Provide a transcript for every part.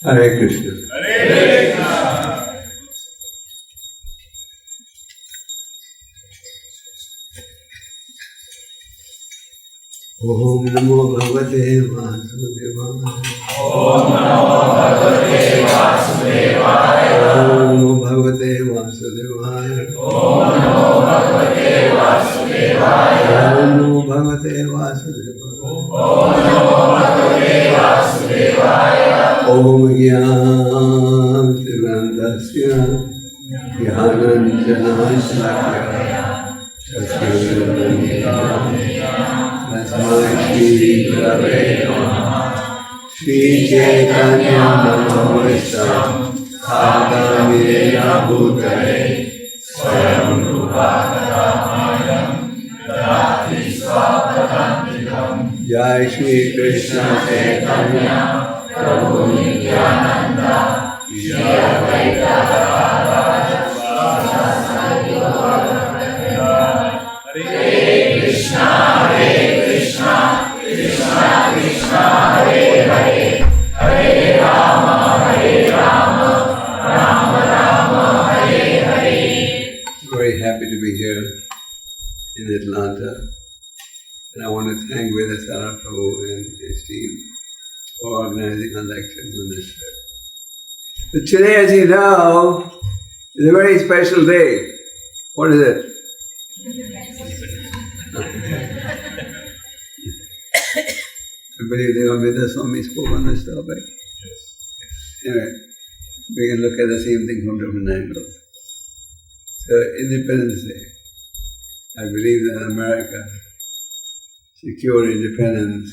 Hare Krishna. Hare Krishna. Om Namo Bhagavate Vasudevaya. Om Namo Bhagavate Vasudevaya. Om Namo Bhagavate Vasudevaya. Om Namo Bhagavate Vasudevaya. Om Namo Bhagavate Vasudevaya. Om Namo Bhagavate Vasudevaya. Om Jnanandasya Jnananjanasya Tasmai Shri Gurave Namaha. Shri Chaitanya Manavishtam Sadhamena Bhutale Swayam Rupa Kadamayam Dadati Svapadantikam. Jai Shri Krishna Chaitanya Prabhu Nityananda Shri Advaita Gadadhara Sivasari Gaura-Bhakta. Hare Krishna, Hare Krishna, Krishna Krishna, Hare Hare, Hare Rama, Rama Rama, Hare Hare. Very happy to be here in Atlanta, and I want to thank Vedasara Prabhu and his team for organizing our lectures on this trip. But today, as you know, is a very special day. What is it? I believe Devamrita Swami spoke on this topic. Anyway, we can look at the same thing from different angles. So, Independence Day. I believe that America secured independence.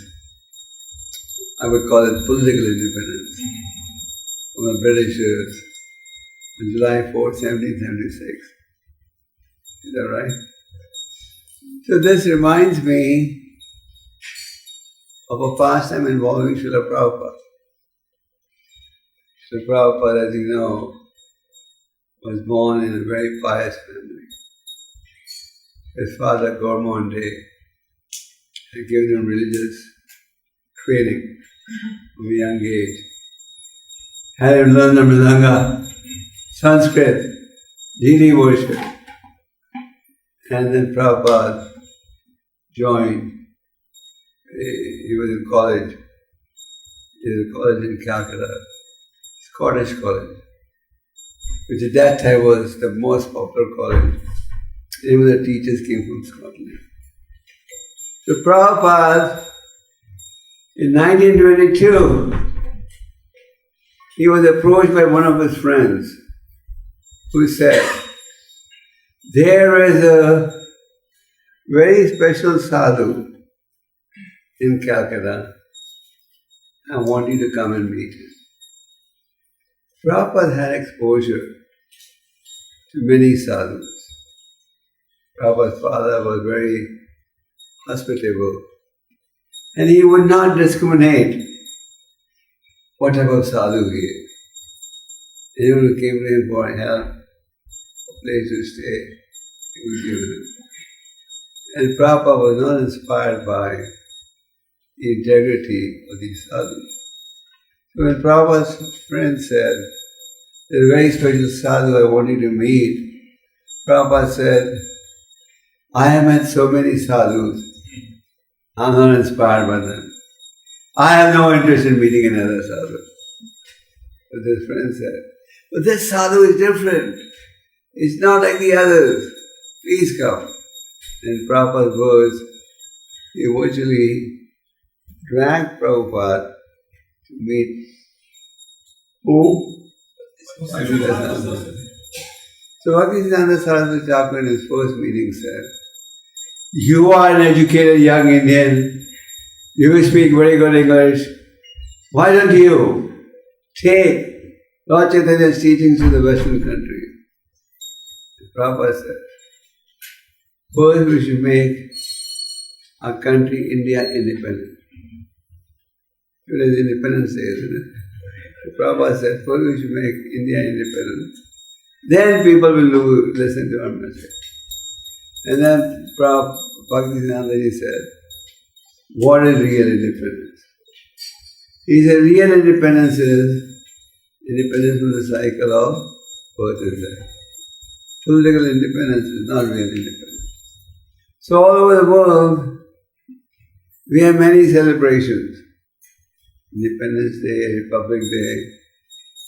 I would call it political independence from the Britishers on July 4th, 1776. Is that right? So this reminds me of a pastime involving Śrīla Prabhupada. Śrīla Prabhupada, as you know, was born in a very pious family. His father, Gormon Day, had given him religious training from a young age. Had him learn the Mridanga, Sanskrit, deity worship. And then Prabhupada joined. He was in college. He was in college in Calcutta, Scottish college, which at that time was the most popular college. Even the teachers came from Scotland. So Prabhupada, in 1922, he was approached by one of his friends who said, there is a very special sadhu in Calcutta. I want you to come and meet him. Prabhupada had exposure to many sadhus. Prabhupada's father was very hospitable, and he would not discriminate what type of sadhu he is. Anyone who came to him for help, a place to stay, he would give it. And Prabhupada was not inspired by the integrity of these sadhus. So when Prabhupada's friend said, there's a very special sadhu I want you to meet, Prabhupada said, I have met so many sadhus, I'm not inspired by them. I have no interest in meeting another sadhu. But his friend said, but this sadhu is different. It's not like the others. Please come. In Prabhupada's words, he virtually dragged Prabhupada to meet who? Bhaktisiddhanta. So Bhaktisiddhanta Saraswati Thakur in his first meeting said, you are an educated young Indian, you speak very good English, why don't you take Lord Chaitanya's teachings to the Western countries? Prabhupada said, first we should make our country, India, independent. Today's Independence Day, isn't it? So Prabhupada said, first we should make India independent. Then people will listen to our message. And then Bhaktisiddhanta said, what is real independence? He said, real independence is independence from the cycle of birth and death. Political independence is not real independence. So all over the world, we have many celebrations. Independence Day, Republic Day.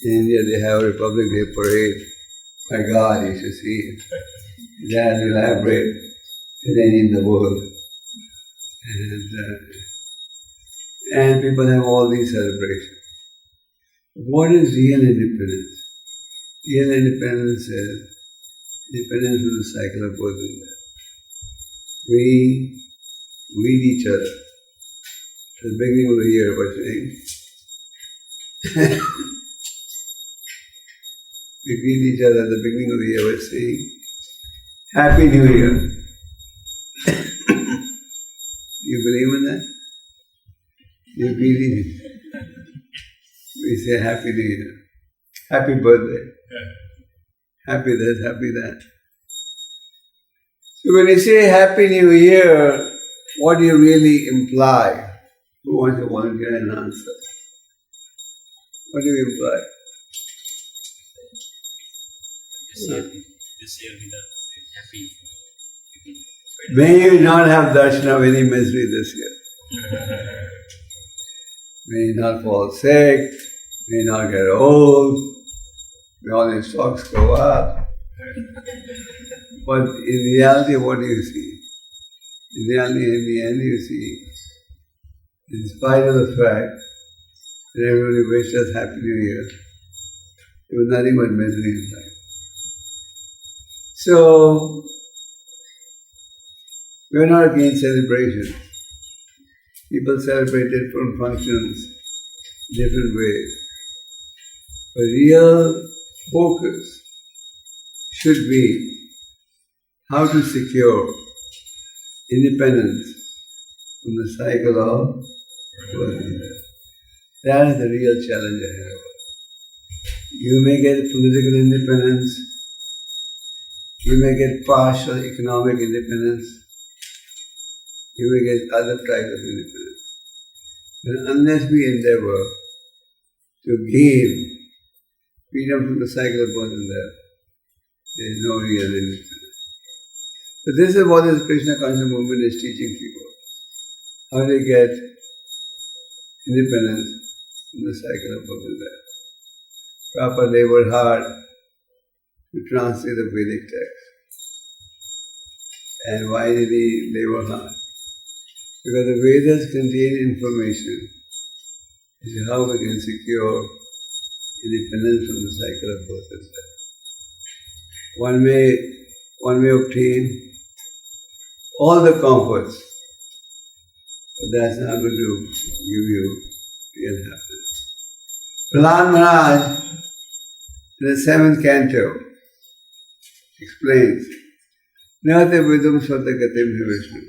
In India they have a Republic Day parade. My God, you should see it. It's as elaborate as any in the world. And people have all these celebrations. What is real independence? Real independence is independence from the cycle of birth and death. We greet each other. At the beginning of the year by saying, we greet each other at the beginning of the year by saying, Happy New Year. You believe in that? You believe it? We say Happy New Year. Happy birthday. Happy this, happy that. So when you say Happy New Year, what do you really imply? Who wants to volunteer and answer? What do you imply? This year we are happy. May you not have darshan of any misery this year. May you not fall sick, may you not get old, may all your stocks go up. But in reality, what do you see? In reality, in the end, you see, in spite of the fact that everybody wished us Happy New Year, there was nothing but misery in life. So, we are not against celebration. People celebrate different functions, different ways. But real focus should be how to secure independence from the cycle of birth and death. That is the real challenge ahead of us. You may get political independence, you may get partial economic independence, you may get other types of independence. But unless we endeavor to gain freedom from the cycle of birth and death, there is no real independence. So this is what this Krishna conscious movement is teaching people. How to get independence from the cycle of birth and death. Prabhupada labored hard to translate the Vedic text. And why did he labor hard? Because the Vedas contain information as to how we can secure independence from the cycle of birth and death. One may obtain all the comforts, but that's not going to give you real happiness. Prahlad Maharaj, in the 7th canto, explains, Nate vidum svatagatim Vishnu.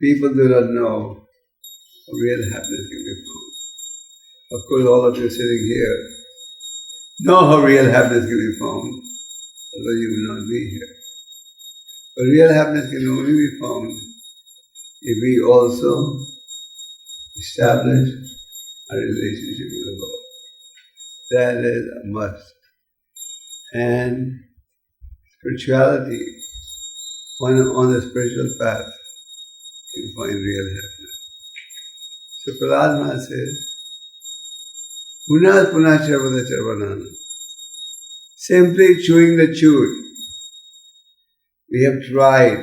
People do not know how real happiness can be found. Of course, all of you sitting here know how real happiness can be found, although you will not be here. But real happiness can only be found if we also establish a relationship with the Lord. That is a must. And spirituality, on the spiritual path, you find real happiness. So Prahlad Maharaj says, Punat punat charvada charvanana. Simply chewing the chewed. We have tried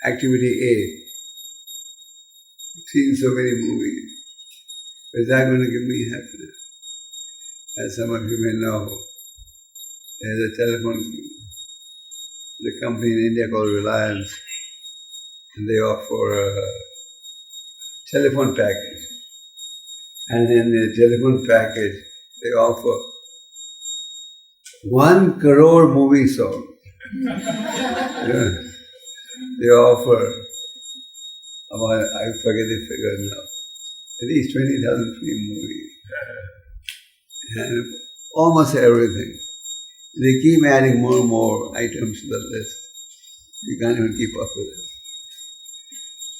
activity A. I've seen so many movies. Is that going to give me happiness? As some of you may know, there's a company in India called Reliance, and they offer a telephone package. And in the telephone package, they offer 1 crore movie songs. Yeah. They offer about, I forget the figure now, at least 20,000 free movies. And almost everything. They keep adding more and more items to the list. You can't even keep up with it.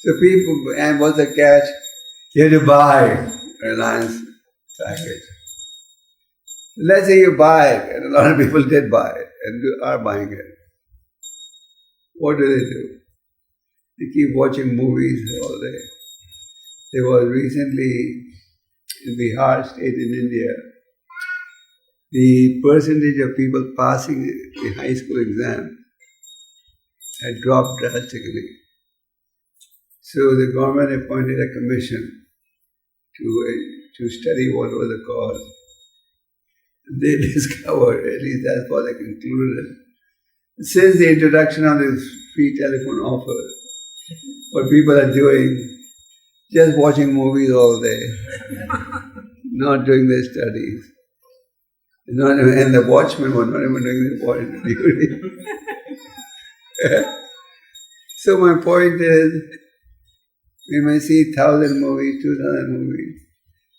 So people, and what's the catch? You have to buy Reliance package. Let's say you buy it, and a lot of people did buy it and are buying it. What do? They keep watching movies all day. There was recently in Bihar state in India, the percentage of people passing the high school exam had dropped drastically. So the government appointed a commission to study what was the cause. They discovered, at least that's what they concluded, since the introduction of this free telephone offer, what people are doing, just watching movies all day, not doing their studies. And the watchmen were not even doing their duty. So my point is, we may see 1,000 movies, 2,000 movies,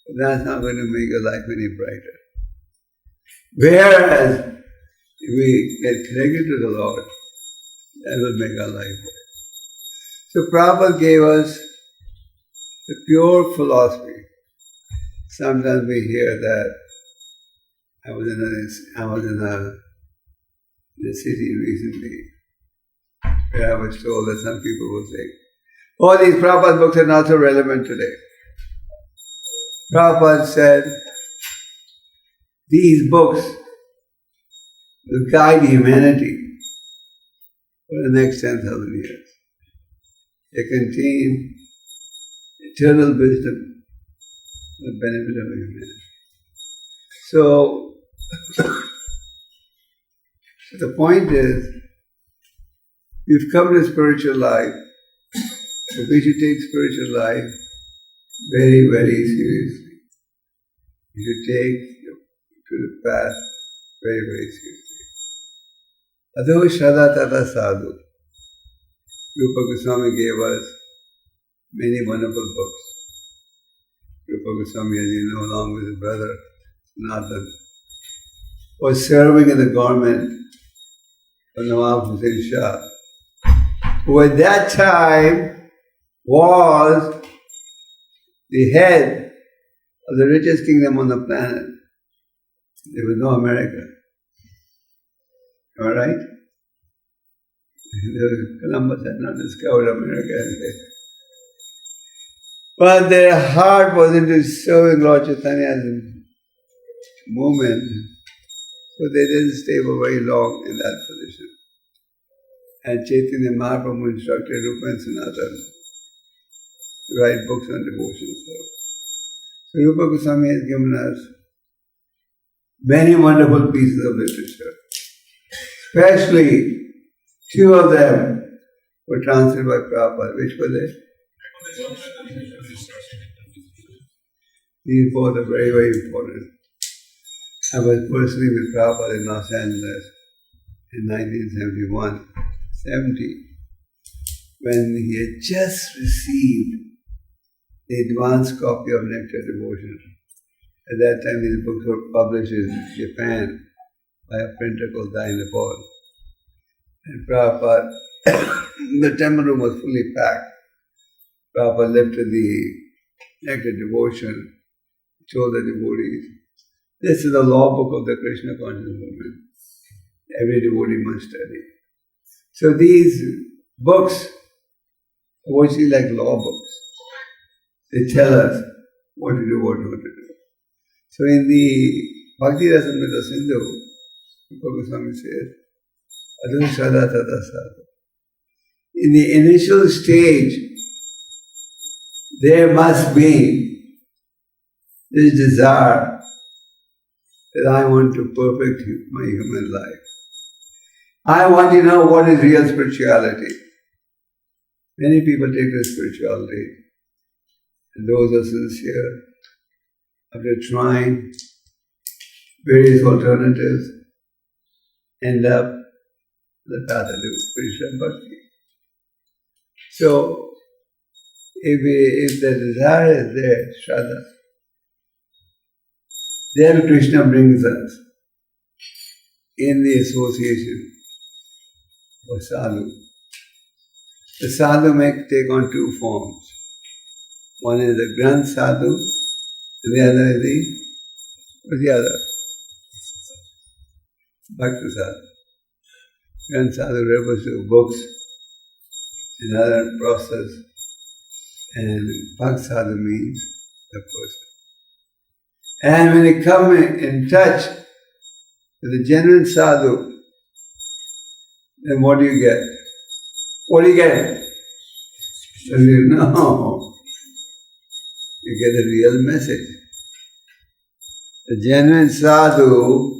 but that's not going to make your life any brighter. Whereas, if we get connected to the Lord, that will make our life bright. So Prabhupada gave us the pure philosophy. Sometimes we hear that. I was in a city recently where I was told that some people will say, "Oh, these Prabhupada books are not so relevant today." Prabhupada said, these books will guide humanity for the next 10,000 years. They contain eternal wisdom for the benefit of humanity. So the point is, we've come to spiritual life, so we should take spiritual life very, very seriously. We should take to the path very, very seriously. Adho Shraddha Tata Sadhu. Rupa Goswami gave us many wonderful books. Rupa Goswami, as you know, along with his brother Nathan, was serving in the government of Nawab Hussain Shah, who at that time was the head of the richest kingdom on the planet. There was no America. Am I right? Columbus had not discovered America. But their heart was into serving Lord Chaitanya's movement, so they didn't stay for very long in that position. And Chaitanya Mahaprabhu instructed Rupa and Sanatana to write books on devotion service. So Rupa Goswami has given us many wonderful pieces of literature. Especially 2 of them were translated by Prabhupada. Which were they? These both are very, very important. I was personally with Prabhupada in Los Angeles in 1971-70, when he had just received the advanced copy of Nectar Devotion. At that time, these books were published in Japan by a printer called Nepal. And Prabhupada, the temple room was fully packed. Prabhupada lifted the Nectar Devotion, told the devotees, this is the law book of the Krishna conscious movement. Every devotee must study. So these books are actually like law books. They tell us what to do, what not to do. So in the Bhakti Rasamrita Sindhu, Rupa Goswami says, Adho Shraddha Tata Sadhu. In the initial stage, there must be this desire that I want to perfect my human life. I want to know what is real spirituality. Many people take this spirituality, and those are sincere, after trying various alternatives, end up the path of spiritual bhakti. So, if the desire is there, Shraddha, then Krishna brings us in the association of sadhu. The sadhu may take on 2 forms. One is the Granth sadhu, and the other is the What's the other? Bhakti sadhu. Grand sadhu refers to books, another process, and bhakti sadhu means the person. And when you come in touch with the genuine sadhu, then what do you get? What do you get? No. You get the real message. The genuine sadhu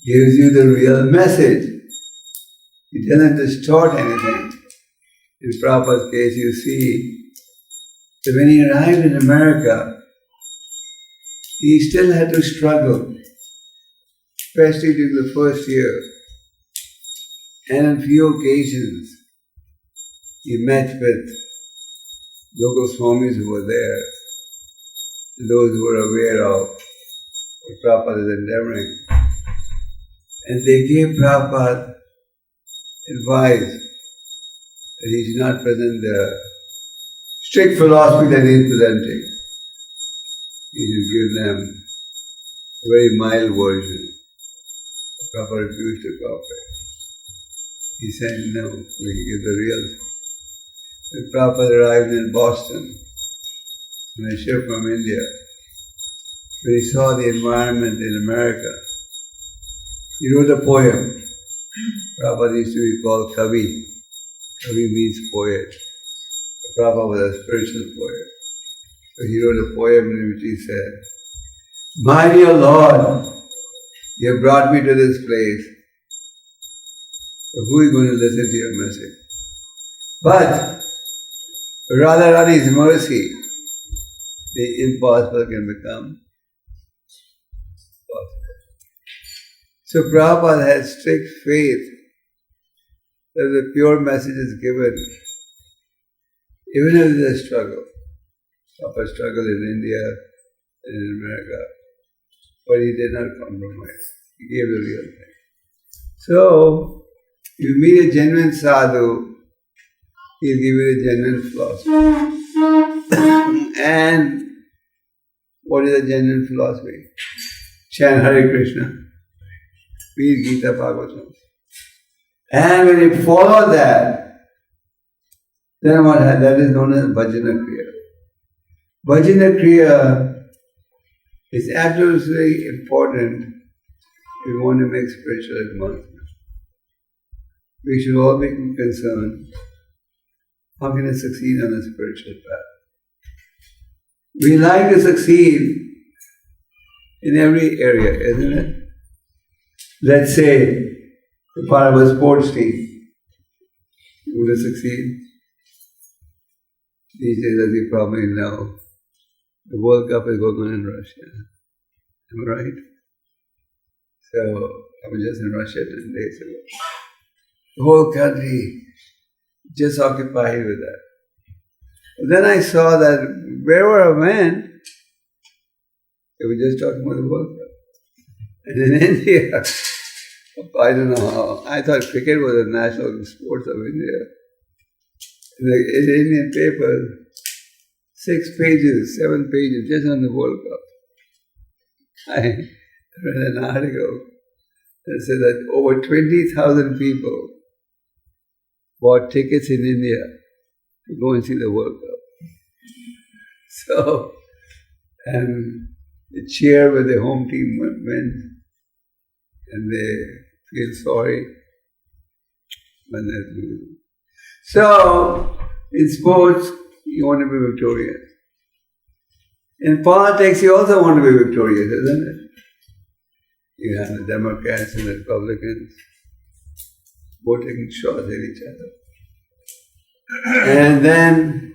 gives you the real message. He doesn't distort anything. In Prabhupada's case, you see that when he arrived in America, he still had to struggle, especially during the first year. And on few occasions, he met with local Goswamis who were there, those who were aware of what Prabhupada is endeavoring. And they gave Prabhupada advice that he should not present the strict philosophy that he is presenting. He should give them a very mild version. Prabhupada refused to cooperate. He said, no, we give the real thing. When Prabhupada arrived in Boston, on a ship from India, when he saw the environment in America, he wrote a poem. Prabhupada used to be called Kavi. Kavi means poet. Prabhupada was a spiritual poet. So he wrote a poem in which he said, "My dear Lord, you have brought me to this place. So who is going to listen to your message? But rather on His mercy, the impossible can become possible." So Prabhupada had strict faith that the pure message is given, even if there is a struggle. Prabhupada struggled in India and in America, but he did not compromise. He gave the real thing. So, you meet a genuine sadhu, he'll give you a genuine philosophy. And what is a genuine philosophy? Chant Hare Krishna, read Gita Bhagavatam. And when you follow that, then what happens? That is known as Bhajana Kriya. Bhajana Kriya is absolutely important if we want to make spiritual advancement. We should all be concerned, how can I succeed on the spiritual path? We like to succeed in every area, isn't it? Let's say, the part of a sports team, you want to succeed? These days, as you probably know, the World Cup is going on in Russia. Am I right? So, I was just in Russia 10 days ago. The whole country just occupied with that. But then I saw that wherever I went, they were just talking about the World Cup. And in India, I don't know how, I thought cricket was the national sports of India. In the Indian paper, 6 pages, 7 pages, just on the World Cup. I read an article that said that over 20,000 people bought tickets in India to go and see the World Cup. So, and they cheer when the home team wins, and they feel sorry when they lose. So, in sports, you want to be victorious. In politics, you also want to be victorious, isn't it? You have the Democrats and the Republicans voting shots at each other. And then,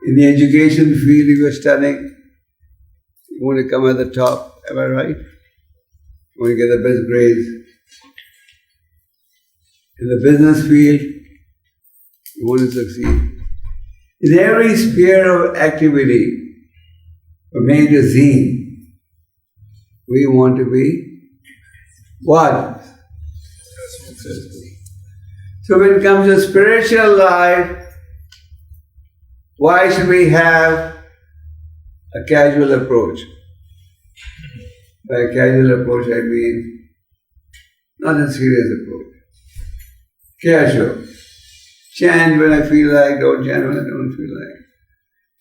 in the education field you are studying, you want to come at the top, am I right? You want to get the best grades. In the business field, you want to succeed. In every sphere of activity, from A to Z, we want to be what? Successful. So when it comes to spiritual life, why should we have a casual approach? By casual approach I mean not a serious approach. Casual. Chant when I feel like, don't chant when I don't feel like.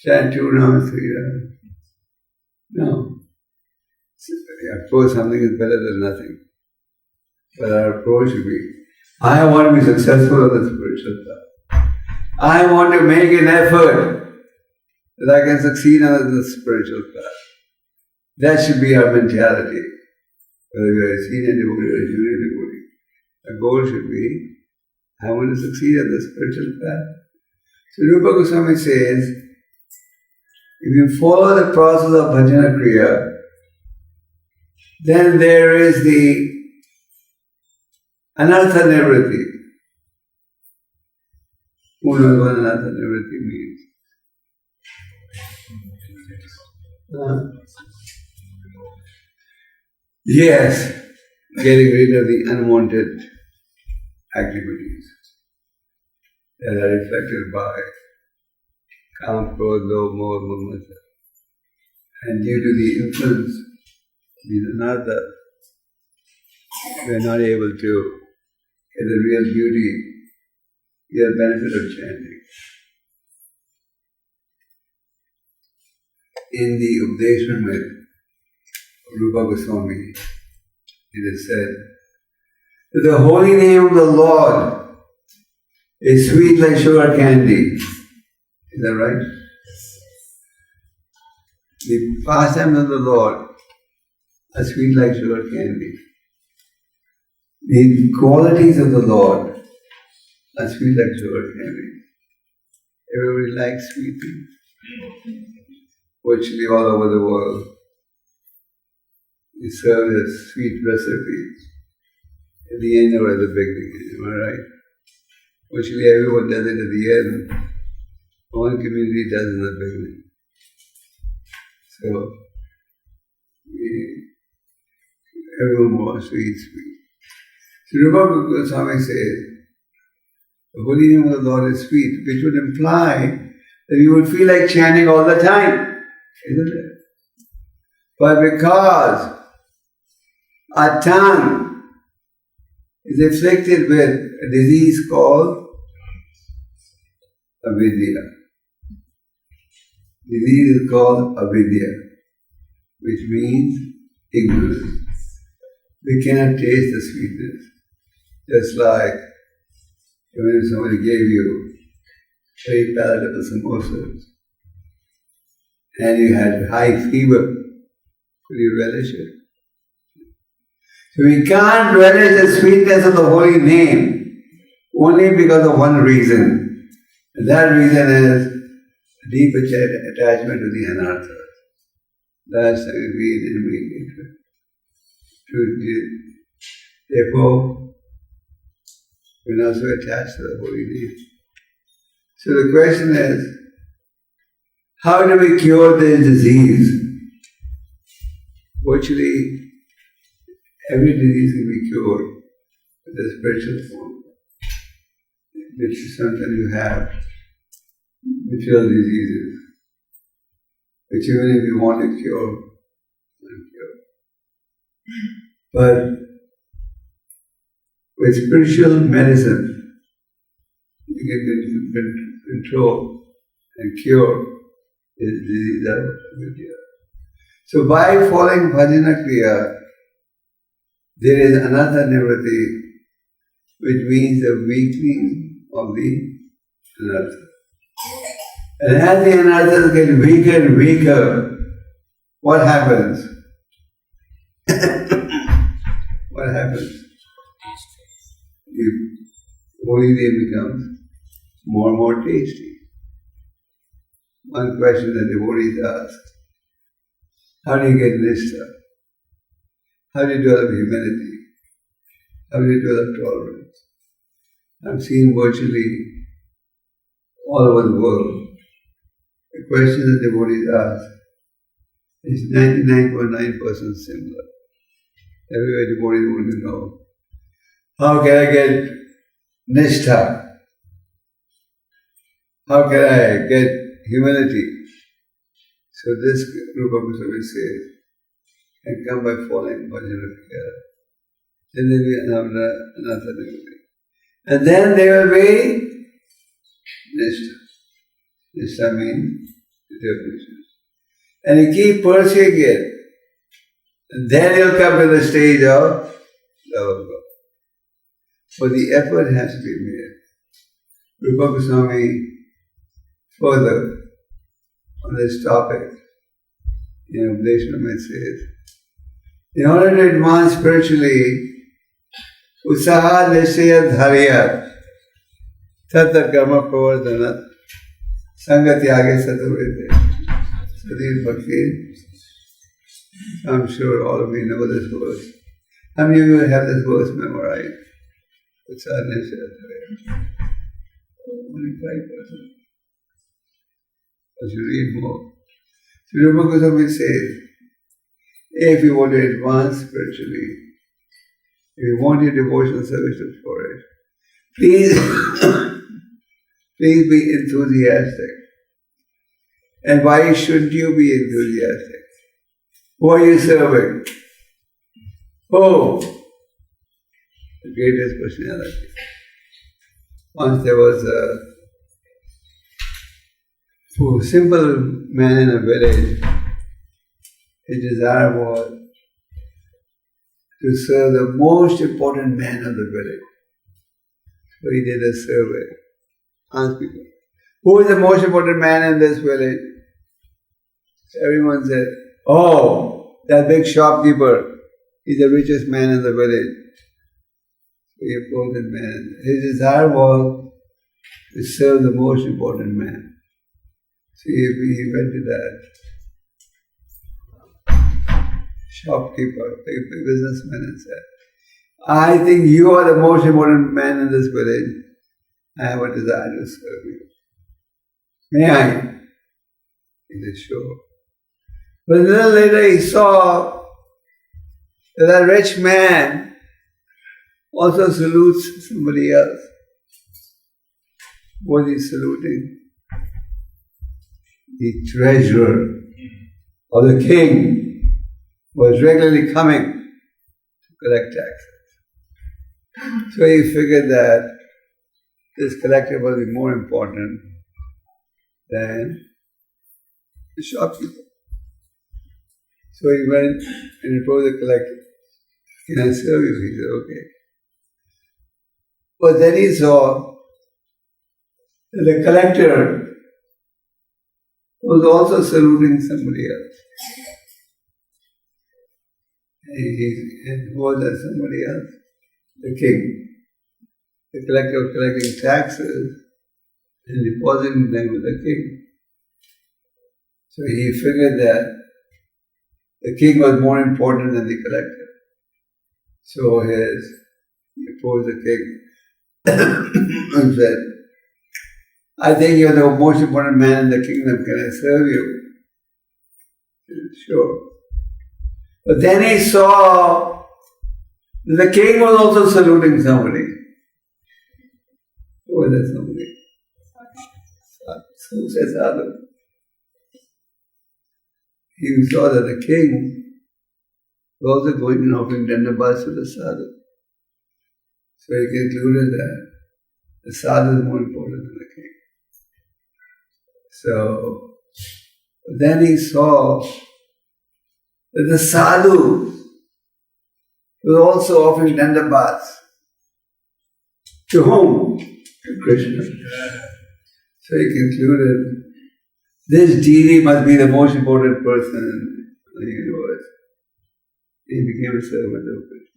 Chant 2 rounds, 3 rounds. No. Of course something is better than nothing. But our approach should be, I want to be successful on the spiritual path. I want to make an effort that I can succeed on the spiritual path. That should be our mentality. Whether we are a senior devotee or a junior devotee. The goal should be, I want to succeed on the spiritual path. So Rupa Goswami says, if you follow the process of bhajana kriya, then there is the anartha nivritti. Who knows what anartha nivritti means? Yes, getting rid of the unwanted activities that are reflected by Kam, Krodha, Lobha, Moha, Mada. And due to the influence of the anartha, we are not able to get the real beauty, real benefit of chanting. In the Upadeshamrita of Rupa Goswami, it is said that the holy name of the Lord is sweet like sugar candy. Is that right? The pastimes of the Lord are sweet like sugar candy. The qualities of the Lord are sweet like sugar candy. Everybody likes sweet things. Virtually all over the world, we serve as sweet recipes at the end or at the beginning. Am I right? Virtually everyone does it at the end. One community does in the beginning. So, everyone wants to eat sweet. So Rupa Goswami says, the holy name of the Lord is sweet, which would imply that you would feel like chanting all the time, isn't it? But because our tongue is afflicted with a disease called avidya. Disease is called avidya, which means ignorance. We cannot taste the sweetness. Just like when somebody gave you very palatable samosas and you had high fever, could you relish it? So we can't relish the sweetness of the holy name only because of one reason. And that reason is deep attachment to the anartha. That's greed, envy, hatred. Therefore, we're not so attached to the holy name. So the question is, how do we cure this disease? Virtually, every disease can be cured with a spiritual form. Which sometimes you have material diseases, which even if you want to cure, you can't cure. But with spiritual medicine, you can control and cure this disease of avidya. So by following bhajana kriya, there is another nivritti, which means the weakening of the anartha. And as the anarthas get weaker and weaker, what happens? What happens? The holy name becomes more and more tasty. One question that devotees ask, how do you get nishtha? How do you develop humility? How do you develop tolerance? I've seen virtually all over the world. The question that devotees ask is 99.9% similar. Everywhere devotees want to know, how can I get nishtha? How can I get humility? So this Rupa Goswami says, and come by falling bhajana together. Then there will be another devotee. And then there will be Nishta. Nishta means devotion. And you keep pursuing it. And then you'll come to the stage of love of God. So the effort has to be made. Gopāla Kṛṣṇa further on this topic, Upadeshamrita says, in order to advance spiritually, Utsaha Nishaya Dharya Tatta Karma Pravardhanat Sangatyage Satavete. Sadhir Bhakti. I'm sure all of you know this verse. How many of you have this verse memorized? Utsaha Nishaya Dharya. Only 5%. But you read more. So Gopāla Kṛṣṇa says, if you want to advance spiritually, if you want your devotional service to flourish, please be enthusiastic. And why shouldn't you be enthusiastic? Who are you serving? Oh, the greatest personality. Once there was a simple man in a village. His desire was to serve the most important man of the village. So he did a survey. Asked people, who is the most important man in this village? So everyone said, oh, that big shopkeeper. He's the richest man in the village. So he approached that man. His desire was to serve the most important man. So he went to that shopkeeper, big businessman, and said, I think you are the most important man in this village. I have a desire to serve you. May I? He said, sure. But a little later he saw that that rich man also salutes somebody else. Was he saluting? The treasurer of the king was regularly coming to collect taxes. So he figured that this collector will be more important than the shopkeeper. So he went and approached the collector. Can I serve you? He said, okay. But then he saw that the collector was also saluting somebody else. And who was that somebody else? The king. The collector was collecting taxes and depositing them with the king. So he figured that the king was more important than the collector. So he approached the king and said, I think you're the most important man in the kingdom. Can I serve you? He said, sure. But then he saw that the king was also saluting somebody. Who was that somebody? Who says Sadhu? He saw that the king was also going and offering dandabhas to the sadhu. So he concluded that the sadhu is more important than the king. So then he saw that the sadhu was also offering dandabhas. To whom? To Krishna. So he concluded, this deity must be the most important person in the universe. He became a servant of Krishna.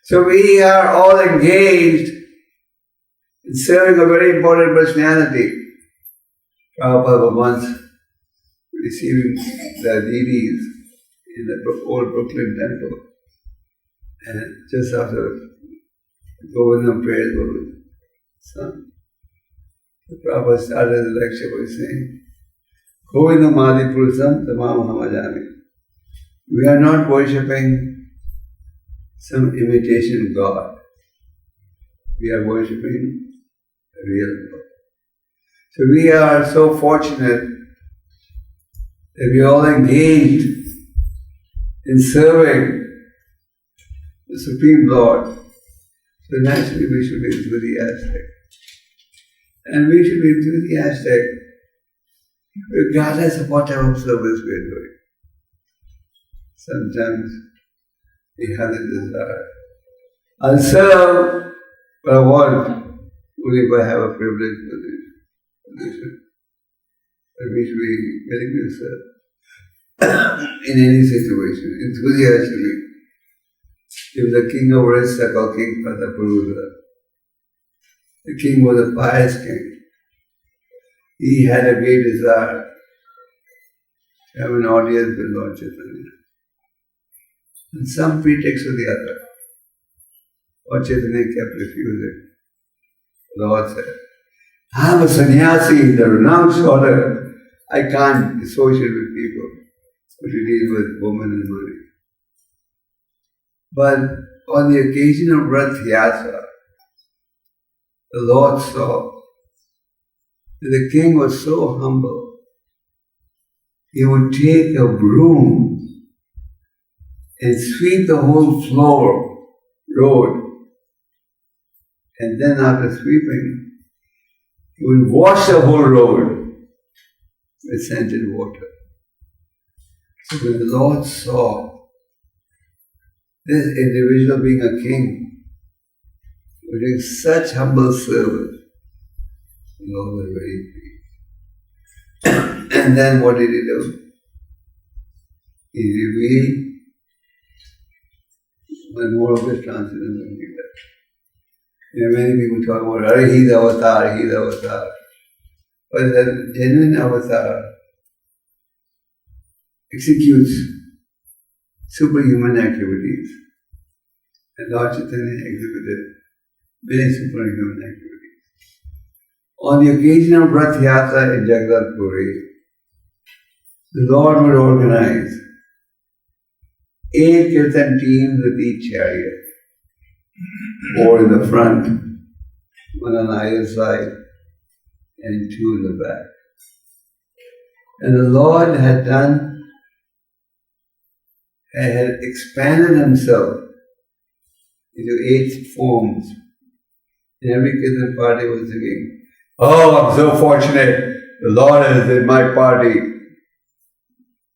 So we are all engaged in serving a very important personality. Prabhupada was once receiving the deities in the old Brooklyn temple. And just after Govardhan prayers were sung, the Prabhupada started the lecture by saying, Govindam Adi Purusam Tamam Hamajami. We are not worshipping some imitation God. We are worshipping the real God. So we are so fortunate that we are all engaged in serving the Supreme Lord. So naturally we should be enthusiastic. And we should be enthusiastic regardless of what type of service we are doing. Sometimes we have the desire, I'll serve, but I want only if I have a privileged position. But we should be willing to serve in any situation, enthusiastically. He was a king of Orissa called King Patapuruza. The king was a pious king. He had a great desire to have an audience with Lord Chaitanya. And some pretext or the other, Lord Chaitanya kept refusing. The Lord said, I am a sannyasi, the renounced order. I can't associate with people who deal with women and money. But on the occasion of Rath Yatra, the Lord saw that the king was so humble, he would take a broom and sweep the whole road, and then after sweeping, he would wash the whole road with scented water. So when the Lord saw this individual being a king, doing such humble service, the Lord was very pleased. And then what did he do? He revealed one more of his transcendence in Gita. Many people talk about, he's the avatar, he's the avatar. But the genuine avatar executes superhuman activities. And Lord Chaitanya executed many superhuman activities. On the occasion of Rath Yatra in Jagannath Puri, the Lord would organize 8 kirtan teams with each chariot, 4 in the front, 1 on either side, and 2 in the back. And the Lord had expanded himself into 8 forms. And every kirtan party was singing, oh, I'm so fortunate, the Lord is in my party.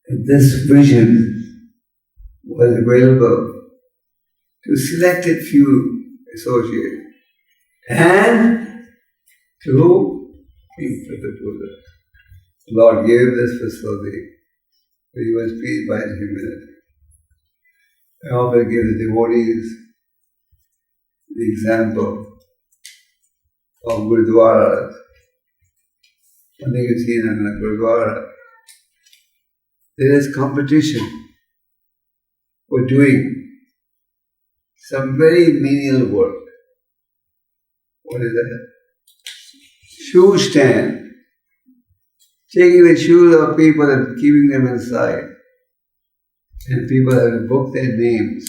And this vision was available to selected few associates and to King Patapuruza. The Lord gave this facility, but he was pleased by his humility. I often give the devotees the example of Gurdwaras. One thing you see in a Gurdwara, there is competition for doing some very menial work. What is that? Shoe stand. Taking the shoes of people and keeping them inside. And people have to book their names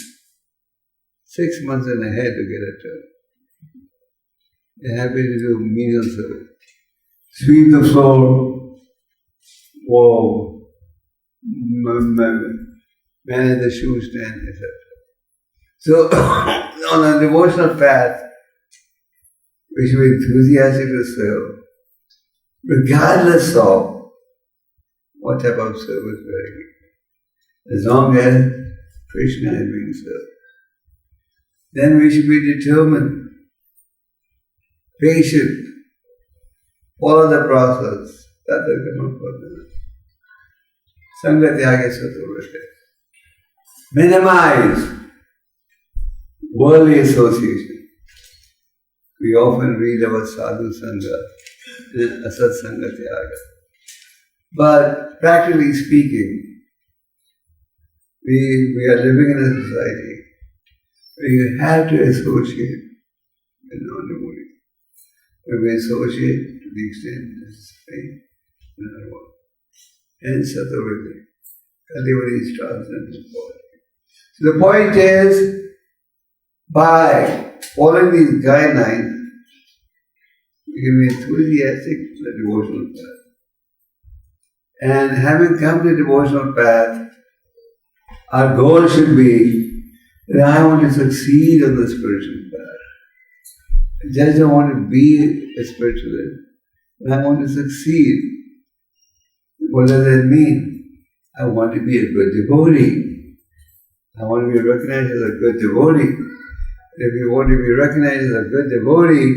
6 months in ahead to get a turn. They're happy to do menial service. Sweep the floor, manage the shoe stand, etc. So, on a devotional path, we should be enthusiastic to serve, regardless of what type of service we are doing. As long as Krishna is being served. Then we should be determined, patient, follow the process. Minimize worldly association. We often read about sadhu sangha, asat sangha tyaga. But practically speaking, we are living in a society where you have to associate with non-devotees. When we associate to the extent necessary in our work. And Sattva-vritti. Kalivadi is transcendental quality. So the point is, by following these guidelines, we can be enthusiastic for the devotional path. And having come to the devotional path, Our goal should be that I want to succeed on the spiritual path. I just don't want to be a spiritualist, but I want to succeed. What does that mean? I want to be a good devotee. I want to be recognized as a good devotee. If you want to be recognized as a good devotee,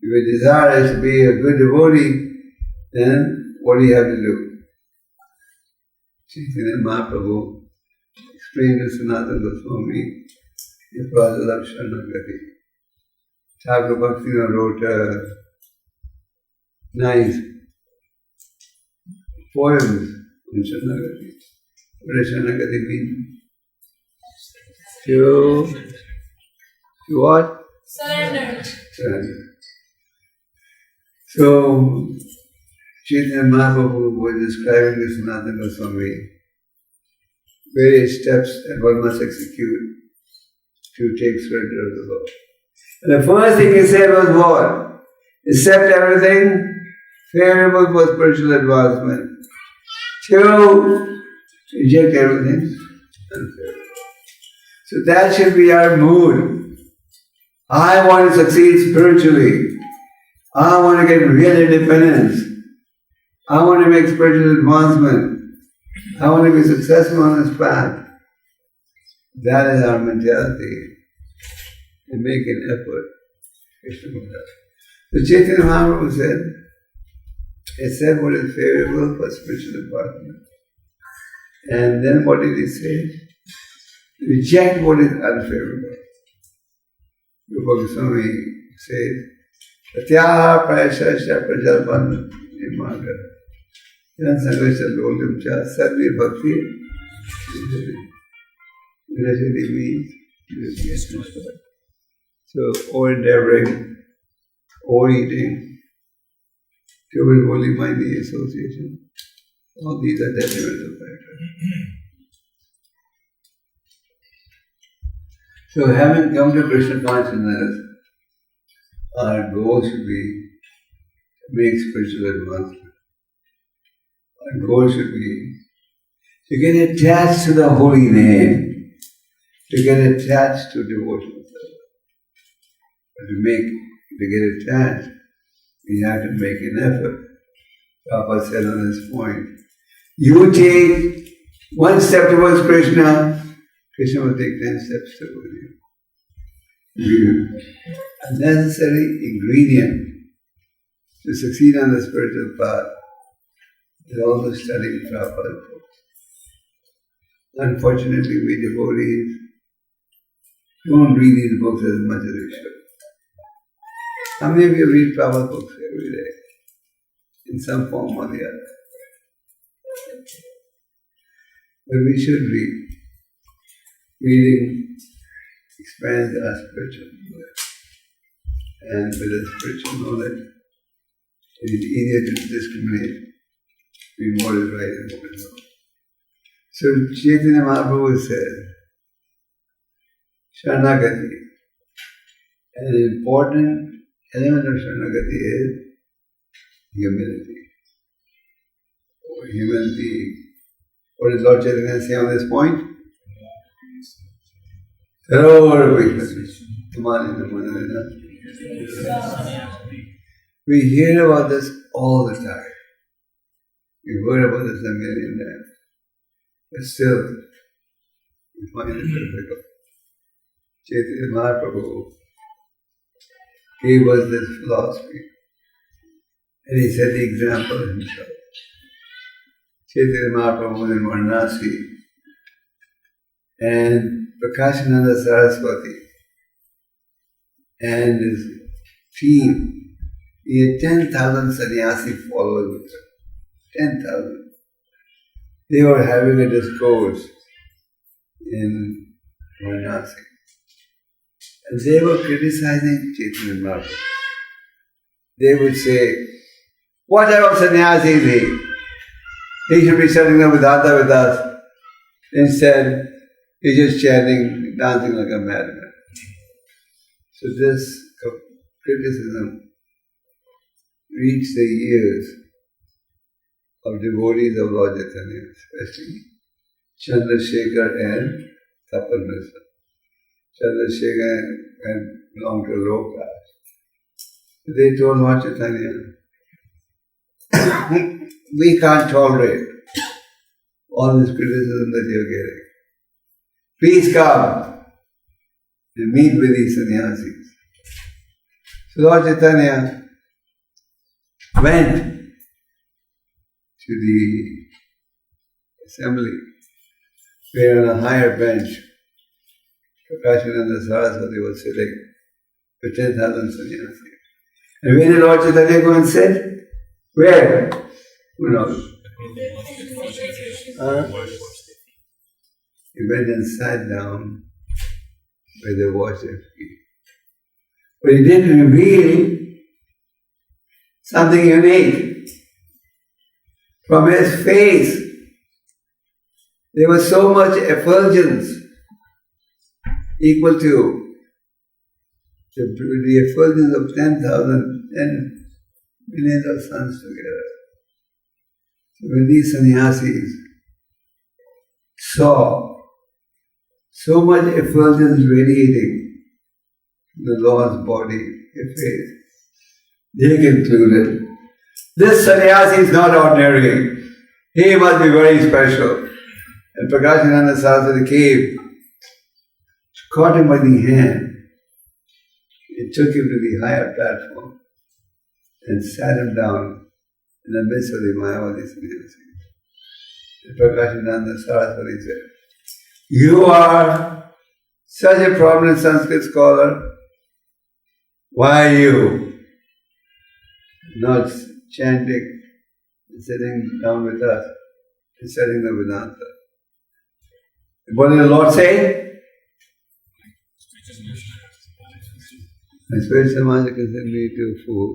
if your desire is to be a good devotee, then what do you have to do? Chaitanya Mahaprabhu explained to Sanatana Goswami the process of Sharanagati. Thakur Bhaktivinoda wrote a nice poems on Sharanagati. What does Sharanagati mean? To what? Surrender. Surrender. So, Chaitanya Mahaprabhu was describing to Sanatana Goswami various steps that one must execute to take surrender of the Lord. And the first thing he said was what? Accept everything favorable for spiritual advancement. Two, reject everything unfavorable. So that should be our mood. I want to succeed spiritually. I want to get real independence. I want to make spiritual advancement. I want to be successful on this path. That is our mentality. And make an effort. So Chaitanya Mahaprabhu said, accept what is favorable for spiritual advancement. And then what did he say? Reject what is unfavorable. Gopāla Kṛṣṇa says, Tatyaha prayasasya prajalpan imaga. Yan sangasya lolyam cha sarvi bhakti. Rajati means so over-endeavoring, overeating, human holy minding association, all these are detrimental factors. So having come to Krishna consciousness, our goal should be to make spiritual advancement. Our goal should be to get attached to the holy name, to get attached to devotional service. But to get attached, we have to make an effort. Papa said on this point, you take one step towards Krishna, Krishna will take 10 steps towards you. A necessary ingredient to succeed on the spiritual path is also studying Prabhupada books. Unfortunately, we devotees don't read these books as much as we should. How many of you read Prabhupada books every day? In some form or the other. But we should read. Reading expands our spiritual knowledge. And with a spiritual knowledge, it is easier to discriminate between what is right and what is wrong. So Chaitanya Mahaprabhu said, Sharanagati. An important element of Sharanagati is humility. Humility. What does Lord Chaitanya say on this point? We hear about this all the time. We've heard about this a million times. But still, we find it difficult. Chaitanya Mahaprabhu gave us this philosophy. And he set the example himself. Chaitanya Mahaprabhu was in Varanasi. And Prakashananda Saraswati and his team, he had 10,000 sannyasi followers with him. 10,000. They were having a discourse in Varanasi. And they were criticizing Chaitanya Mahaprabhu. They would say, what type of sannyasi is he? He should be setting up Vedanta with us. Instead, he's just chanting, dancing like a madman. So this criticism reached the ears of devotees of Lord Chaitanya, especially Chandrasekhar and Taparnasa. Chandrasekhar belonged to low caste. They told Lord Chaitanya, we can't tolerate all this criticism that you're getting. Please come and meet with these sannyasis. So Lord Chaitanya went to the assembly, where on a higher bench, Prakashananda Saraswati was sitting with 10,000 sannyasis. And where did Lord Chaitanya go and sit? Where? Who knows? He went and sat down where they washed their feet. But he did reveal something unique. From his face, there was so much effulgence equal to the effulgence of 10 millions of suns together. So when these sannyasis saw so much effulgence radiating from the Lord's body, his face, they concluded, this sannyasi is not ordinary. He must be very special. And Prakashananda Saraswati came, caught him by the hand, and took him to the higher platform and sat him down in the midst of the Mayavadi sannyasis. And Prakashananda Saraswati said, you are such a prominent Sanskrit scholar. Why are you not chanting and sitting down with us and studying the Vedanta? What did the Lord say? My spiritual master considered me to a fool.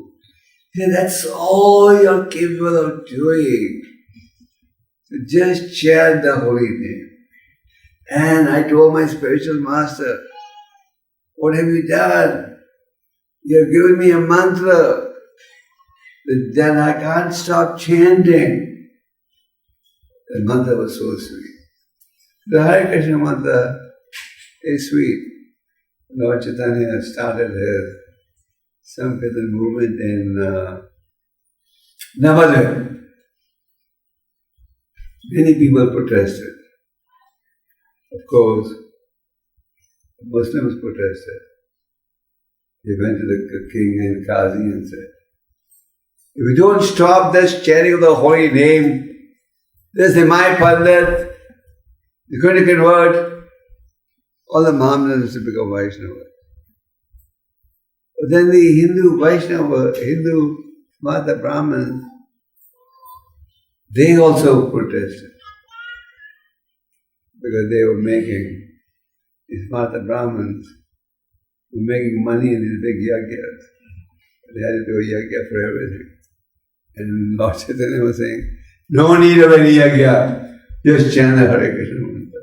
He said, that's all you're capable of doing. So just chant the holy name. And I told my spiritual master, what have you done? You have given me a mantra. Then I can't stop chanting. The mantra was so sweet. The Hare Krishna mantra is sweet. Lord Chaitanya started his Sankirtan movement in Navadvip. Many people protested. Of course, the Muslims protested. They went to the king and Qazi and said, if we don't stop this chanting of the holy name, this Nimai Pandit is going to convert all the Mahamans to become Vaishnava. But then the Hindu Mata Brahmins, they also protested. Because they were making, these Mata Brahmins were making money in these big yagyas. They had to do a yagya for everything. And Lord Chaitanya was saying, no need of any yagya, just chant the Hare Krishna mantra.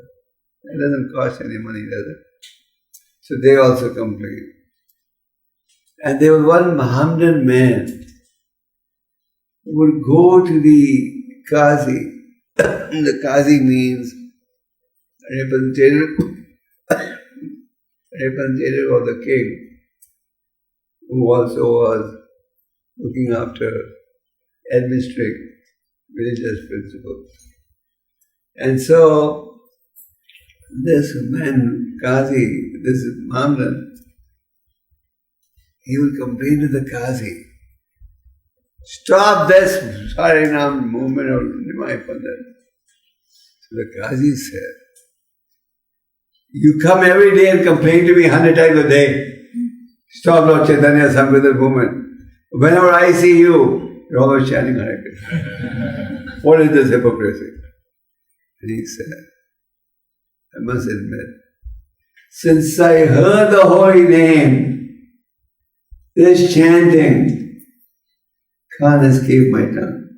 It doesn't cost any money, does it? So they also complained. And there was one Mohammedan man who would go to the Qazi. The Qazi means representative of the king, who also was looking after administering religious principles. And so this man, Qazi, this Mohammedan, he will complain to the Qazi, stop this Harinam movement of Nimai Pandit. So the Qazi said, you come every day and complain to me 100 times a day. Stop Lord Chaitanya Sankirtan movement. Whenever I see you, you're always chanting Hare Krishna. What is this hypocrisy? And he said, I must admit, since I heard the holy name, this chanting can't escape my tongue.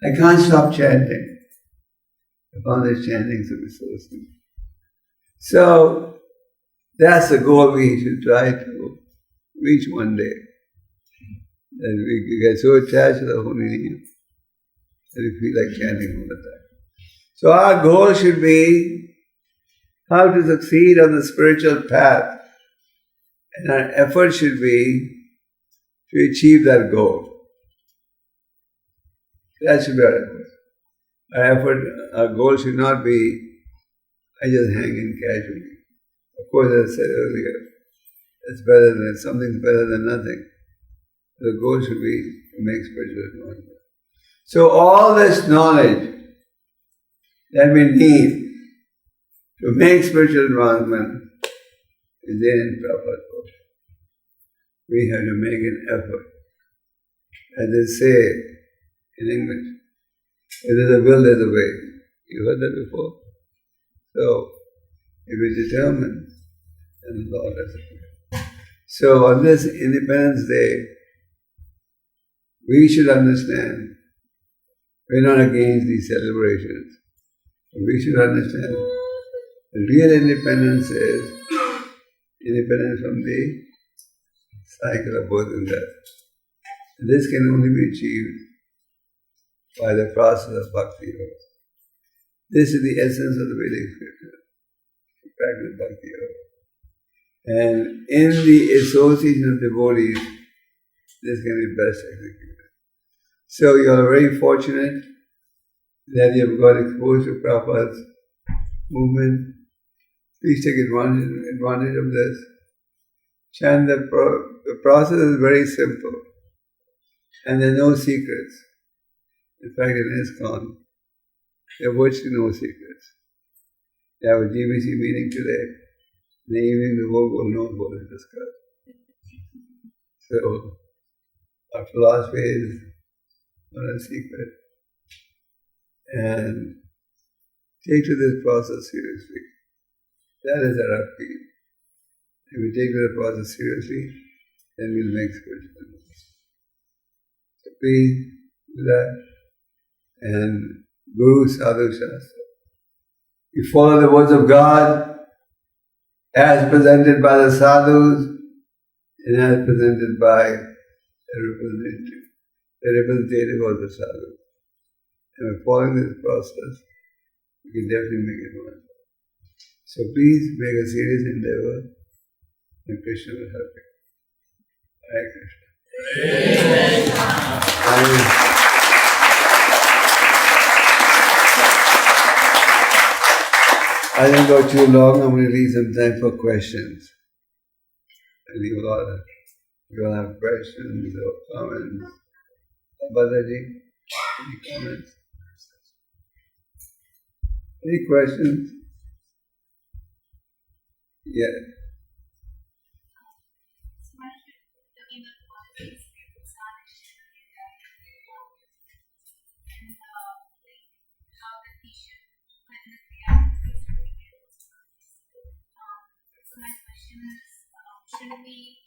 I can't stop chanting. I found this chanting to be so sweet. So, that's the goal we should try to reach one day. That we get so attached to the holy name that we feel like chanting all the time. So our goal should be how to succeed on the spiritual path. And our effort should be to achieve that goal. That should be our effort. Our goal should not be, I just hang in casually. Of course, as I said earlier, something's better than nothing. The goal should be to make spiritual advancement. So all this knowledge that we need to make spiritual advancement is there in Prabhupada's book. We have to make an effort. As they say in English, if there's a will, there's a way. You heard that before? So, if we determine, then the Lord has a way. So on this Independence Day, we should understand we're not against these celebrations. We should understand the real independence is independence from the cycle of birth and death. And this can only be achieved by the process of bhakti yoga. This is the essence of the Vedic scripture, to practice bhakti yoga. And in the association of devotees, this can be best executed. So you are very fortunate that you have got exposed to Prabhupada's movement. Please take advantage of this. Chant the process is very simple. And there are no secrets. In fact, in ISKCON, there are virtually no secrets. They have a GBC meeting today. In the evening, the whole world knows what is discussed. So, our philosophy is not a secret. And take to this process seriously. That is our appeal. If we take the process seriously, then we'll make spiritual advance. So please do that. And Guru Sadhu Shastra. You follow the words of God as presented by the sadhus and as presented by the representative of the sadhu. And by following this process, we can definitely make it one. So please make a serious endeavor and Krishna will help you. Hare Krishna. I didn't go too long. I'm going to leave some time for questions. I leave a lot of, you all have questions or comments. Badaji, any comments? Any questions? Yeah.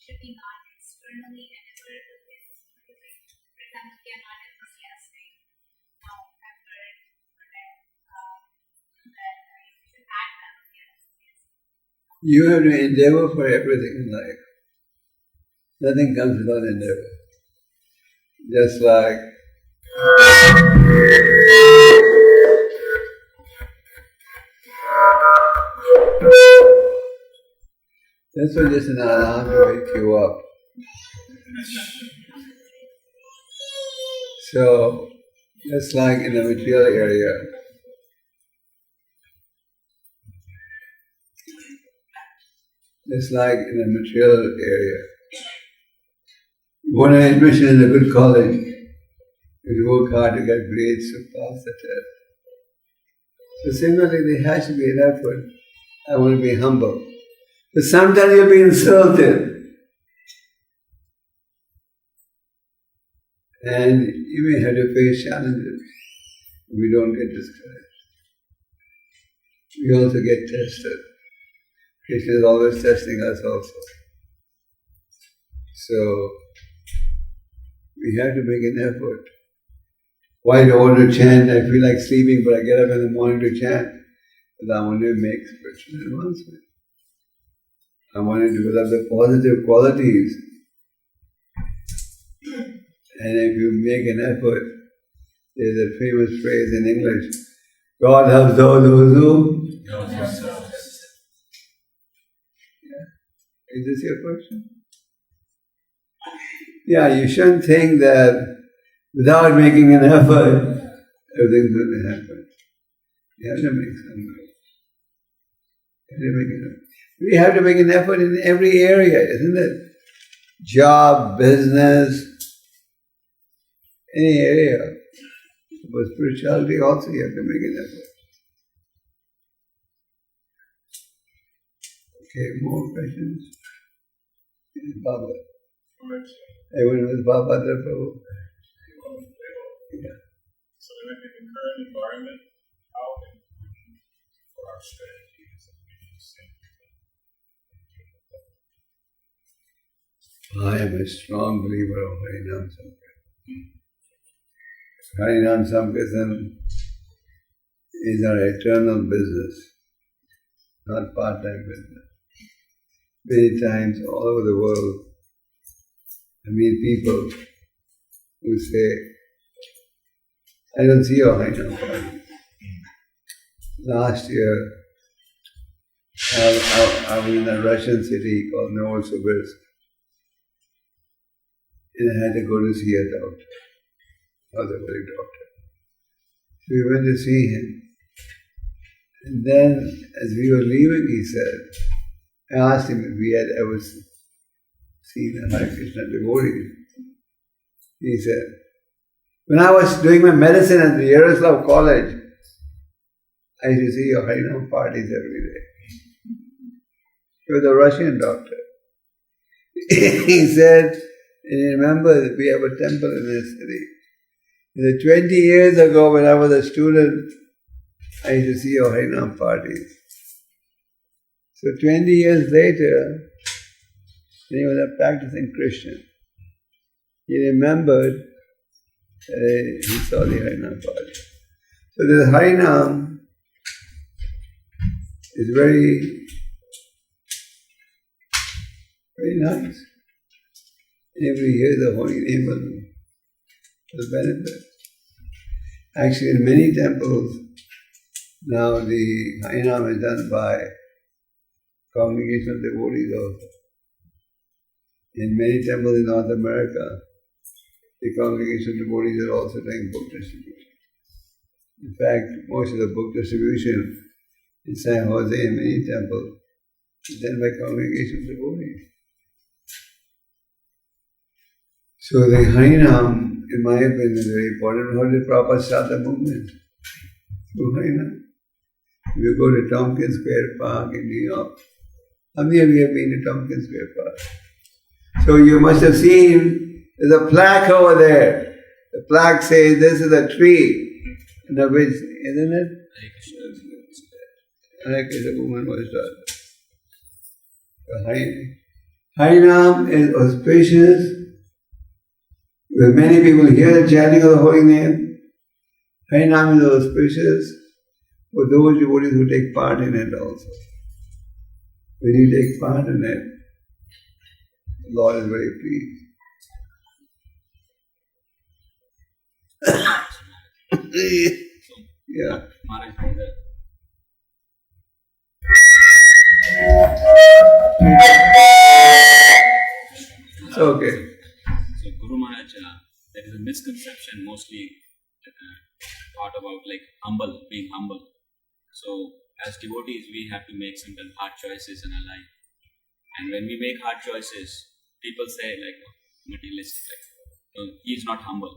Should we not externally ever do this? For example, we are not enthusiastic effort for that, that we should act as we are enthusiastic. You have to endeavor for everything in life. Nothing comes without endeavor. Just like that's what just an alarm to wake you up. So, just like in the material area, you want an admission in a good college, you work hard to get grades to pass the test. So similarly, there has to be an effort. I want to be humble. But sometimes you'll be insulted. And you may have to face challenges. We don't get discouraged. We also get tested. Krishna is always testing us also. So, we have to make an effort. Why do I want to chant? I feel like sleeping, but I get up in the morning to chant. Because I want to make spiritual advancement. I want to develop the positive qualities. And if you make an effort, there's a famous phrase in English, God helps those who. Is this your question? Yeah, you shouldn't think that without making an effort, everything's going to happen. You have to make some effort. We have to make an effort in every area, isn't it? Job, business, any area. For spirituality also you have to make an effort. Okay, more questions? Baba. Everyone was Baba there, Prabhu. Yeah. So in the current environment, how important for our strategy is that we do the same I am a strong believer of Harinam Sankirtan. Harinam Sankirtan is our eternal business, not part-time business. Many times all over the world, I meet people who say, I don't see your Harinam party. Last year, I was in a Russian city called Novosibirsk, and I had to go to see a doctor, orthopedic doctor. So we went to see him. And then, as we were leaving, he said, I asked him if we had ever seen a Hare Krishna devotee. He said, when I was doing my medicine at the Yaroslav College, I used to see your Harinam parties every day. He was a Russian doctor. He said, and he remembers we have a temple in this city. 20 years ago when I was a student, I used to see your Harinam parties. So 20 years later, when he was a practicing Christian, he remembered that he saw the Harinam party. So this Harinam is very, very nice. Every year the holy name will benefit. Actually, in many temples, now the Harinam is done by congregational devotees also. In many temples in North America, the congregational devotees are also doing book distribution. In fact, most of the book distribution in San Jose in many temples is done by congregational devotees. So the Harinam, in my opinion, is very important. How did Prabhupada start the movement? Through Harinam. If you go to Tompkins Square Park in New York, how many of you have been to Tompkins Square Park? So you must have seen, there's a plaque over there. The plaque says, this is a tree, in which, isn't it? Hare Krishna woman was done. Harinam is auspicious. When many people hear the chanting of the holy name, Harinam is auspicious for those devotees who take part in it also. When you take part in it, the Lord is very pleased. Yeah. It's okay. So Guru Maharaj, there is a misconception mostly thought about like being humble. So as devotees, we have to make certain hard choices in our life. And when we make hard choices, people say like, materialistic, he is not humble.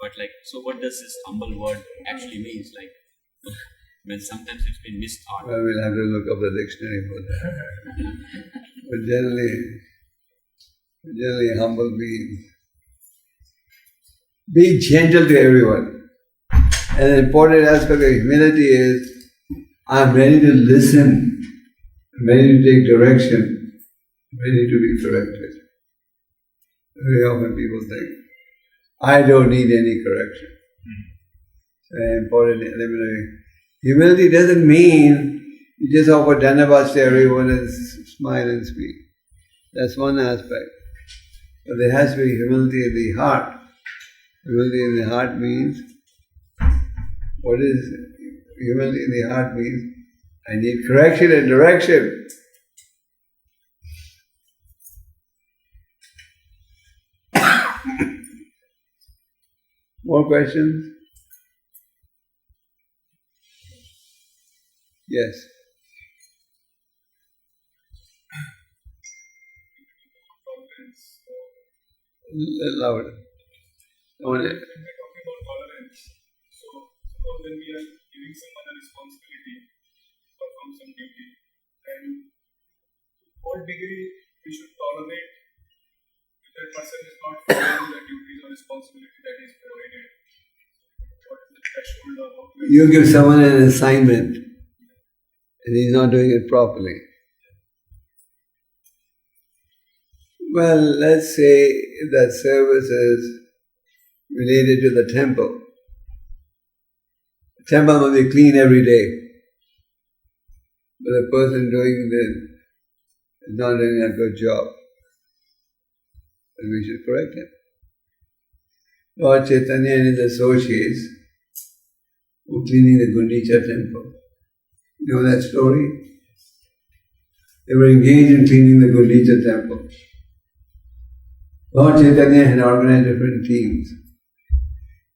But so what does this humble word actually means? When sometimes it's been misthought. Well, we'll have to look up the dictionary for that. But generally humble means be gentle to everyone. And an important aspect of humility is, I'm ready to listen, I'm ready to take direction, I'm ready to be corrected. Very often people think, I don't need any correction. Very important elementary. Humility doesn't mean you just offer dhanavad to everyone and smile and speak. That's one aspect. But there has to be humility in the heart. Humility in the heart means, what is humility in the heart means I need correction and direction. More questions? Yes. Louder. We're talking about tolerance. So, suppose when we are giving someone a responsibility to perform some duty, then to what degree we should tolerate if that person is not following the duties or responsibility that is provided? What is the threshold of what we You give someone an assignment and he's not doing it properly. Well, let's say that service is related to the temple. The temple must be clean every day. But the person doing this is not doing a good job. And we should correct him. Lord Chaitanya and his associates were cleaning the Gundicha temple. You know that story? They were engaged in cleaning the Gundicha temple. Lord Chaitanya had organized different teams.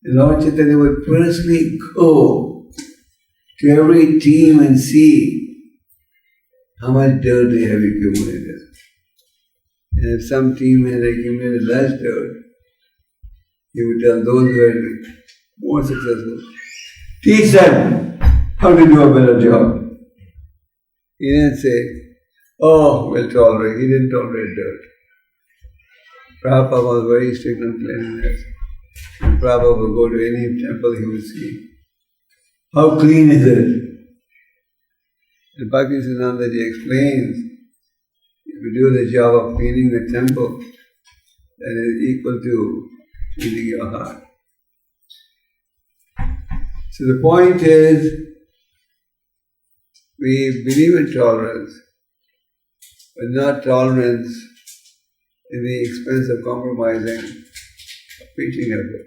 And Lord Chaitanya would personally go to every team and see how much dirt they have accumulated. And if some team had accumulated less dirt, he would tell those who were more successful, teach them how to do a better job. He didn't say, oh, we'll tolerate. He didn't tolerate dirt. Prabhupada was very strict on cleanliness. And Prabhupada would go to any temple, he would see, how clean is it? And Bhaktisiddhantaji explains, if you do the job of cleaning the temple, that is equal to cleaning your heart. So the point is, we believe in tolerance, but not tolerance in the expense of compromising a preaching effort.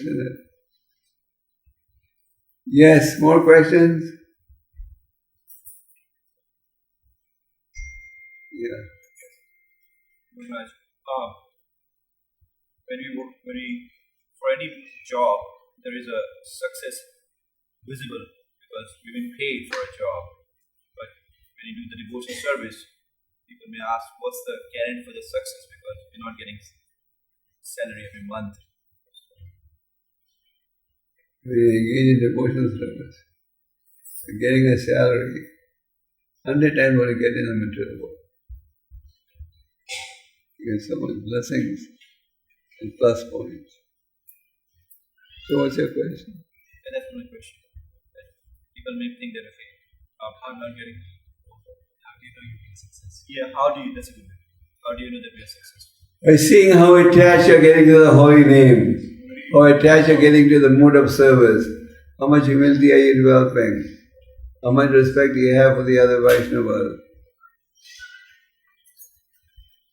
Isn't it? Yes, more questions? Yeah. Maharaj, for any job, there is a success visible because you've been paid for a job. But when you do the devotional service, people may ask, what's the guarantee for the success? Because you're not getting salary every month. When you engage in devotional service, you're getting a salary 100 times what you get in a material world. You get so much blessings and plus points. So what's your question? And that's my question. People may think that, okay, I'm not getting, how do you know you're being successful? Yeah, that's a good way. How do you know that we are successful? By seeing how attached you're getting to the holy name, how attached you're getting to the mood of service, how much humility are you developing, how much respect do you have for the other Vaishnavas,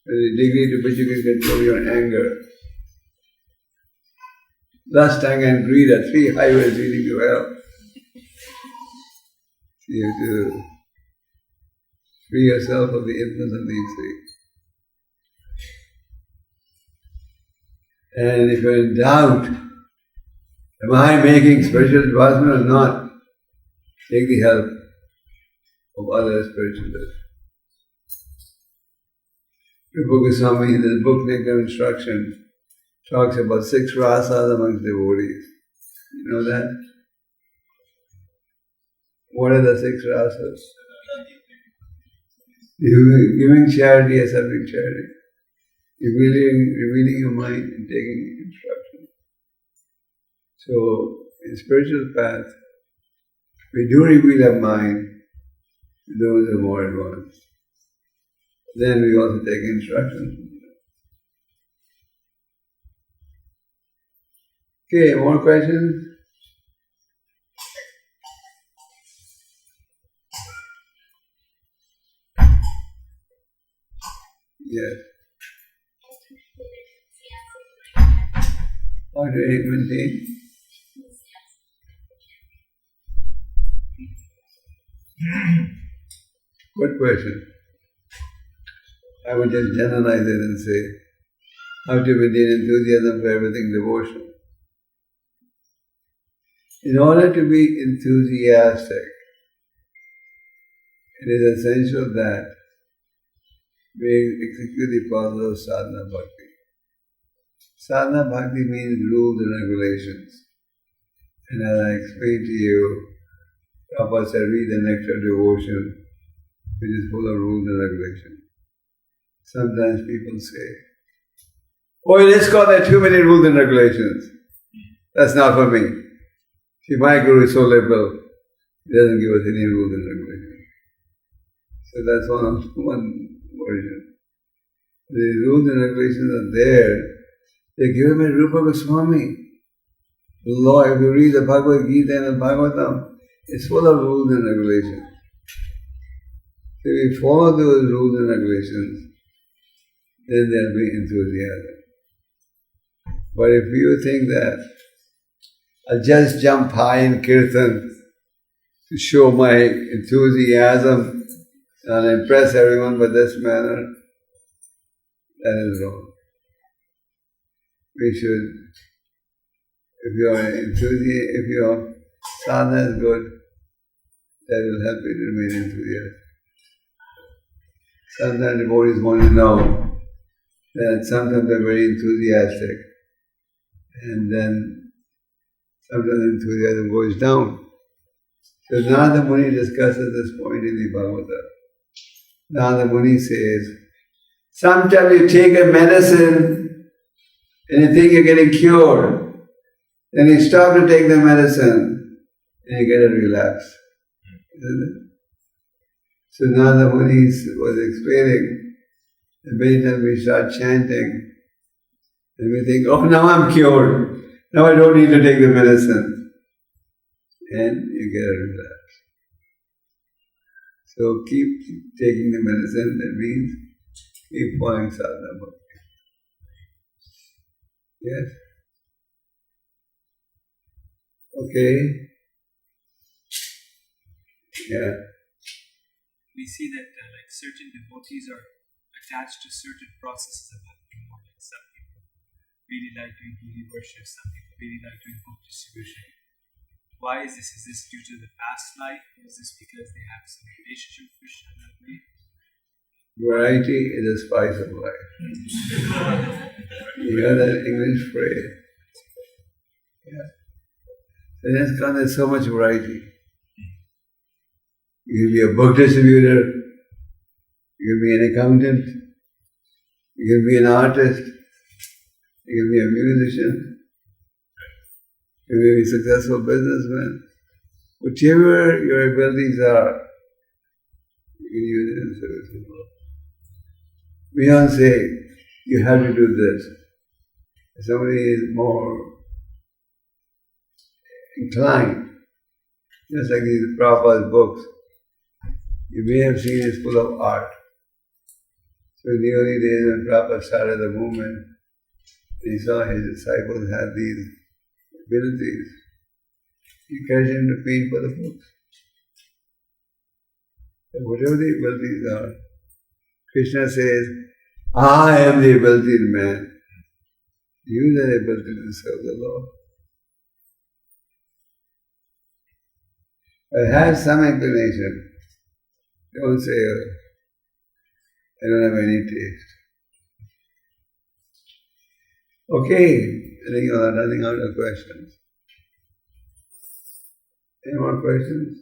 the degree to which you can control your anger. Lust, anger and greed are three highways leading to hell. You have to free yourself of the influence of these three. And if you're in doubt, am I making spiritual advancement or not? Take the help of other spiritualists. Rupa Goswami, in his book Nectar of Instruction, talks about 6 rasas amongst devotees. You know that? What are the 6 rasas? Giving charity, accepting charity. Revealing your mind and taking instruction. So, in spiritual path, we do reveal our mind to those who are more advanced. Then we also take instruction from them. Okay, more questions? Yes. How to maintain? Good question. I would just generalize it and say, how to maintain enthusiasm for everything devotional. In order to be enthusiastic, it is essential that we execute the process of sadhana bhakti. Sadhana bhakti means rules and regulations. And as I explained to you, Prabhupada said, read the Nectar of Devotion, which is full of rules and regulations. Sometimes people say, oh, in ISKCON there are too many rules and regulations. That's not for me. See, my Guru is so liberal, he doesn't give us any rules and regulations. So that's one version. The rules and regulations are there. They give him a Rupa Goswami. The law, if you read the Bhagavad Gita and the Bhagavatam, it's full of rules and regulations. So if we follow those rules and regulations, then there'll be enthusiasm. But if you think that I'll just jump high in Kirtan to show my enthusiasm and impress everyone by this manner, that is wrong. We should, if your sadhana is good, that will help you to remain enthusiastic. Sometimes devotees want to know that sometimes they're very enthusiastic and then sometimes enthusiasm goes down. So Narada Muni discusses this point in the Bhagavata. Narada Muni says, sometimes you take a medicine and you think you're getting cured, then you stop to take the medicine and you get a relapse. Isn't it? So Narada Muni was explaining that many times we start chanting and we think, oh, now I'm cured. Now I don't need to take the medicine. And you get a relapse. So keep taking the medicine, that means keep following sadhana bhakti. Yes? Okay? Yeah. We see that certain devotees are attached to certain processes of bhakti. Like some people really like doing deity worship, some people really like doing book distribution. Why is this? Is this due to the past life? Or is this because they have some relationship with Krishna that way? Variety is the spice of life. You hear that English phrase? Yeah. In ISKCON there's so much variety. You can be a book distributor, you can be an accountant, you can be an artist, you can be a musician, you can be a successful businessman. Whichever your abilities are, you can use it in service of the Lord. We don't say, you have to do this. If somebody is more inclined, just like these Prabhupada's books, you may have seen it's full of art. So in the early days when Prabhupada started the movement, he saw his disciples had these abilities. He encouraged them to paint for the books. And whatever the abilities are, Krishna says, I am the ability man. Use that ability to serve the Lord. But have some inclination. Don't say, I don't have any taste. Okay, I think you are running out of questions. Any more questions?